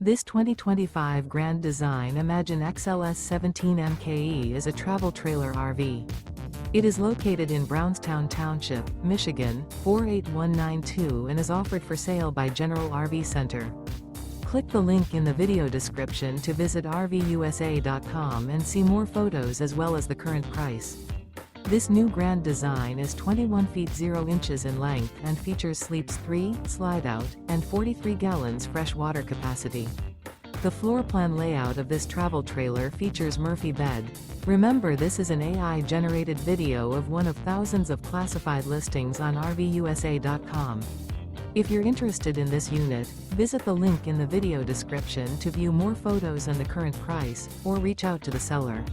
This 2025 Grand Design Imagine XLS 17 MKE is a travel trailer RV. It is located in Brownstown Township, Michigan, 48192 and is offered for sale by General RV Center. Click the link in the video description to visit RVUSA.com and see more photos as well as the current price. This new Grand Design is 21 feet 0 inches in length and features sleeps 3, Slideout, and 43 gallons fresh water capacity. The floor plan layout of this travel trailer features Murphy bed. Remember, this is an AI-generated video of one of thousands of classified listings on RVUSA.com. If you're interested in this unit, visit the link in the video description to view more photos and the current price, or reach out to the seller.